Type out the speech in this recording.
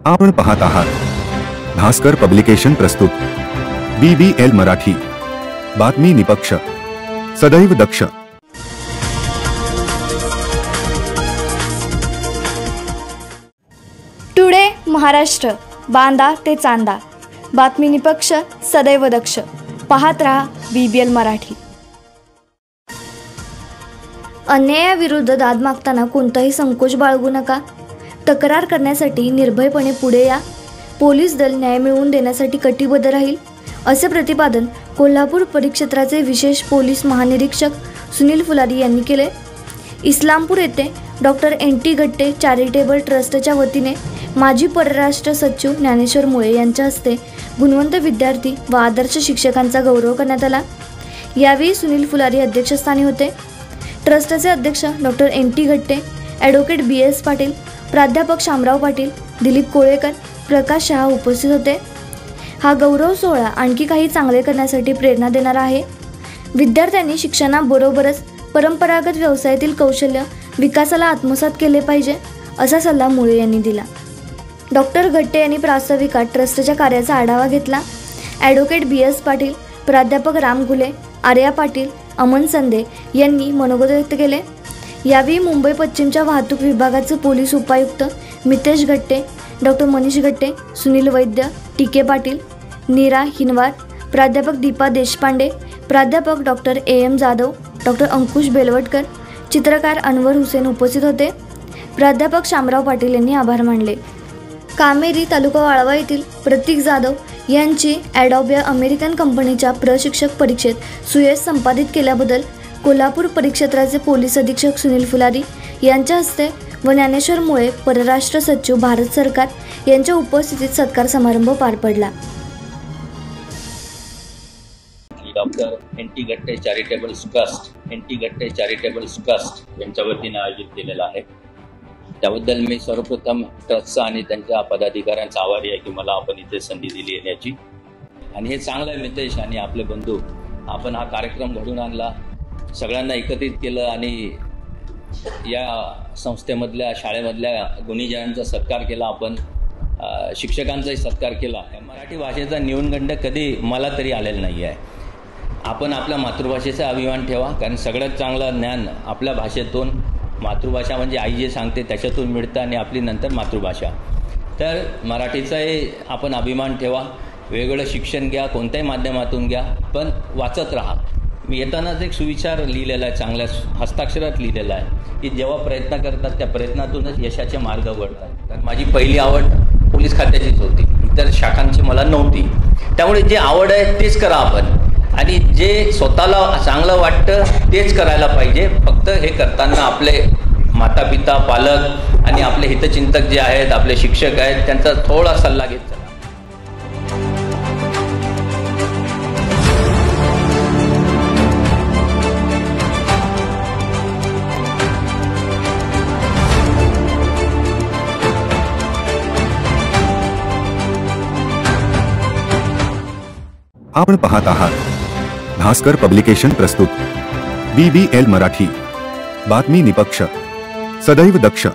आपण पाहत आहात भास्कर पब्लिकेशन प्रस्तुत BBL मराठी, बातमी निपक्ष, सदैव दक्ष। टुडे महाराष्ट्र, बांदा ते चांदा, बातमी निपक्ष, सदैव दक्ष। पाहत रहा BBL मराठी। अन्यायाविरुद्ध दाद मागताना कोणताही संकोच बाळगू नका। तक्रार करण्यासाठी निर्भयपणे पुढे या। पोलीस दल न्याय मिळवून देण्यासाठी कटिबद्ध राहील, असे प्रतिपादन कोल्हापूर परिक्षेत्राचे विशेष पोलीस महानिरीक्षक सुनील फुलारी यांनी केले। इस्लामपूर येथे डॉक्टर NT गट्टे चॅरिटेबल ट्रस्टच्या वतीने माजी परराष्ट्र सचिव ज्ञानेश्वर मुळे यांच्या हस्ते गुणवंत विद्यार्थी व आदर्श शिक्षकांचा गौरव करण्यात आला। यावेळी सुनील फुलारी अध्यक्षस्थानी होते। ट्रस्टचे अध्यक्ष डॉक्टर NT गट्टे, ॲडव्होकेट BS पाटील, प्राध्यापक शामराव पाटील, दिलीप कोळेकर, प्रकाश शहा उपस्थित होते। हा गौरव सोहळा आणखी काही चांगले करण्यासाठी प्रेरणा देणारा आहे। विद्यार्थ्यांनी शिक्षणाबरोबरच परंपरागत व्यवसायातील कौशल्य विकासाला आत्मसात केले पाहिजे, असा सल्ला मुळे यांनी दिला। डॉक्टर गट्टे यांनी प्रास्ताविकात ट्रस्टच्या कार्याचा आढावा घेतला। ॲडव्होकेट BS पाटील, प्राध्यापक राम घुले, आर्या पाटील, अमन संदे यांनी मनोगत व्यक्त केले। यावेळी मुंबई पश्चिमच्या वाहतूक विभागाचे पोलीस उपायुक्त मितेश गट्टे, डॉक्टर मनीष गट्टे, सुनील वैद्य, TK पाटील, नीरा हिनवार, प्राध्यापक दीपा देशपांडे, प्राध्यापक डॉक्टर AM जाधव, डॉक्टर अंकुश बेलवटकर, चित्रकार अनवर हुसेन उपस्थित होते। प्राध्यापक शामराव पाटील यांनी आभार मानले। कामेरी तालुका वाळवा येथील प्रतीक जाधव यांची ॲडोबे अमेरिकन कंपनीच्या प्रशिक्षक परीक्षेत सुयश संपादित केल्याबद्दल कोल्हापूर परिक्षेत्राचे पोलीस अधीक्षक सुनील फुलारी यांच्या हस्ते व ज्ञानेश्वर मुळे परराष्ट्र सचिव भारत सरकार यांच्या उपस्थितीत सत्कार समारंभ पार पडला। डॉक्टर NT गट्टे चॅरिटेबल ट्रस्ट यांच्या वतीने आयोजित केलेला आहे। त्याबद्दल मी सर्वप्रथम ट्रस्टचा आणि त्यांच्या पदाधिकाऱ्यांचा आभारी आहे की मला आपण इथे संधी दिली येण्याची। आणि हे चांगलं आहे मितेश आणि आपले बंधू, आपण हा कार्यक्रम घडून आणला, सगळ्यांना एकत्रित केलं आणि या संस्थेमधल्या शाळेमधल्या गुणीजनांचा सत्कार केला, आपण शिक्षकांचाही सत्कार केला। मराठी भाषेचा न्यूनगंड कधी मला तरी आलेला नाही आहे। आपण आपल्या मातृभाषेचा अभिमान ठेवा, कारण सगळ्यात चांगलं ज्ञान आपल्या भाषेतून, मातृभाषा म्हणजे आई जे सांगते त्याच्यातून मिळतं आणि आपली नंतर मातृभाषा, तर मराठीचाही आपण अभिमान ठेवा। वेगवेगळं शिक्षण घ्या, कोणत्याही माध्यमातून घ्या, पण वाचत राहा। मी येतानाच एक सुविचार लिहिलेला आहे, चांगल्या हस्ताक्षरात लिहिलेला आहे की जेव्हा प्रयत्न करतात त्या प्रयत्नातूनच यशाचे मार्ग उघडतात। कारण माझी पहिली आवड पोलीस खात्याचीच होती, इतर शाखांची मला नव्हती। त्यामुळे जे आवड आहे तेच करा आपण, आणि जे स्वतःला चांगलं वाटतं तेच करायला पाहिजे। फक्त हे करताना आपले माता पिता, पालक आणि आपले हितचिंतक जे आहेत, आपले शिक्षक आहेत, त्यांचा थोडा सल्ला घेत चला। आपण पाहत आहात भास्कर पब्लिकेशन प्रस्तुत BBL मराठी, बातमी निपक्ष, सदैव दक्ष।